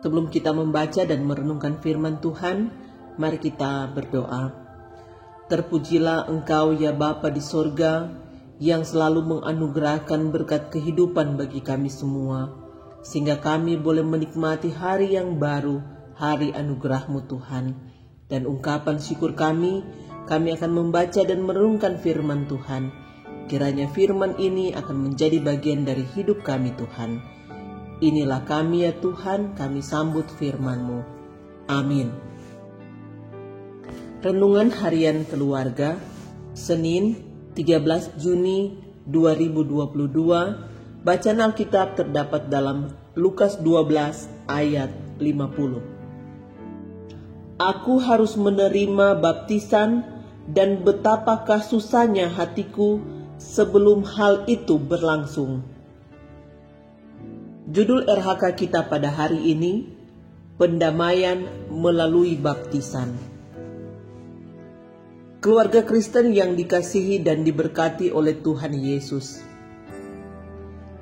Sebelum kita membaca dan merenungkan firman Tuhan, mari kita berdoa. Terpujilah Engkau ya Bapa di sorga, yang selalu menganugerahkan berkat kehidupan bagi kami semua, sehingga kami boleh menikmati hari yang baru, hari anugerah-Mu Tuhan. Dan ungkapan syukur kami akan membaca dan merenungkan firman Tuhan. Kiranya firman ini akan menjadi bagian dari hidup kami Tuhan. Inilah kami ya Tuhan, kami sambut firman-Mu. Amin. Renungan Harian Keluarga, Senin 13 Juni 2022. Bacaan Alkitab terdapat dalam Lukas 12 ayat 50. Aku harus menerima baptisan, dan betapakah susahnya hatiku sebelum hal itu berlangsung. Judul RHK kita pada hari ini, pendamaian melalui baptisan. Keluarga Kristen yang dikasihi dan diberkati oleh Tuhan Yesus.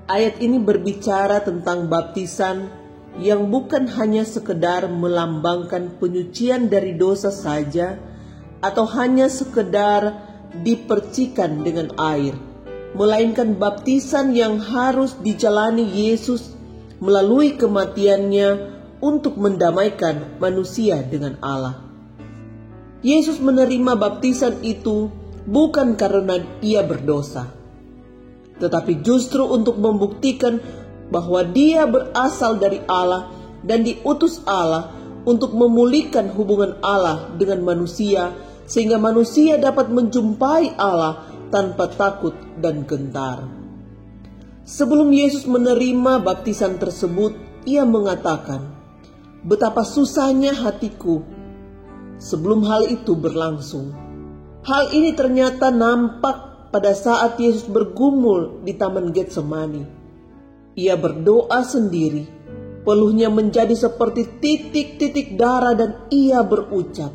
Ayat ini berbicara tentang baptisan yang bukan hanya sekedar melambangkan penyucian dari dosa saja, atau hanya sekedar dipercikan dengan air, melainkan baptisan yang harus dijalani Yesus melalui kematiannya untuk mendamaikan manusia dengan Allah. Yesus menerima baptisan itu bukan karena ia berdosa, tetapi justru untuk membuktikan bahwa dia berasal dari Allah dan diutus Allah untuk memulihkan hubungan Allah dengan manusia, sehingga manusia dapat menjumpai Allah tanpa takut dan gentar. Sebelum Yesus menerima baptisan tersebut, ia mengatakan, "Betapa susahnya hatiku sebelum hal itu berlangsung." Hal ini ternyata nampak pada saat Yesus bergumul di Taman Getsemani. Ia berdoa sendiri, peluhnya menjadi seperti titik-titik darah, dan ia berucap,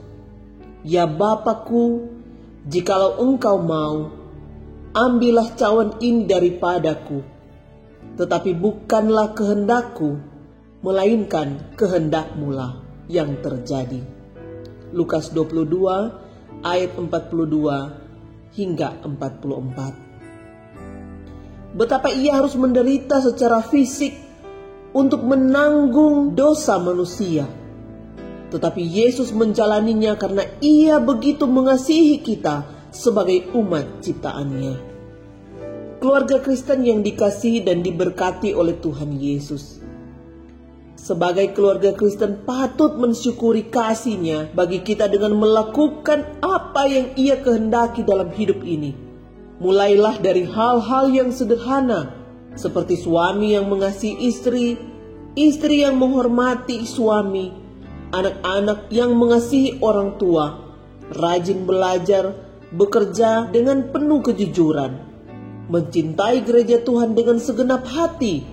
"Ya Bapakku, jikalau Engkau mau, ambillah cawan ini daripadaku. Tetapi bukanlah kehendakku, melainkan kehendak-Mu-lah yang terjadi." Lukas 22 ayat 42 hingga 44. Betapa ia harus menderita secara fisik untuk menanggung dosa manusia. Tetapi Yesus menjalaninya karena ia begitu mengasihi kita sebagai umat ciptaannya. Keluarga Kristen yang dikasihi dan diberkati oleh Tuhan Yesus. Sebagai keluarga Kristen patut mensyukuri kasih-Nya bagi kita dengan melakukan apa yang Ia kehendaki dalam hidup ini. Mulailah dari hal-hal yang sederhana, seperti suami yang mengasihi istri, istri yang menghormati suami, anak-anak yang mengasihi orang tua, rajin belajar, bekerja dengan penuh kejujuran, mencintai gereja Tuhan dengan segenap hati,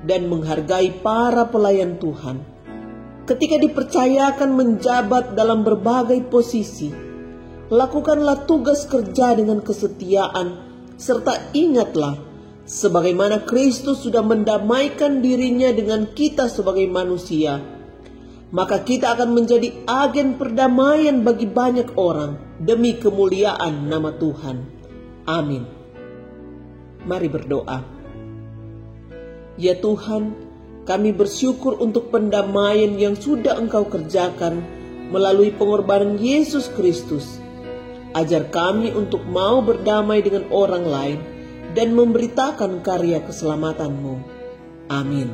dan menghargai para pelayan Tuhan. Ketika dipercayakan menjabat dalam berbagai posisi, lakukanlah tugas kerja dengan kesetiaan, serta ingatlah, sebagaimana Kristus sudah mendamaikan dirinya dengan kita sebagai manusia, maka kita akan menjadi agen perdamaian bagi banyak orang demi kemuliaan nama Tuhan. Amin. Mari berdoa. Ya Tuhan, kami bersyukur untuk pendamaian yang sudah Engkau kerjakan melalui pengorbanan Yesus Kristus. Ajar kami untuk mau berdamai dengan orang lain dan memberitakan karya keselamatan-Mu. Amin.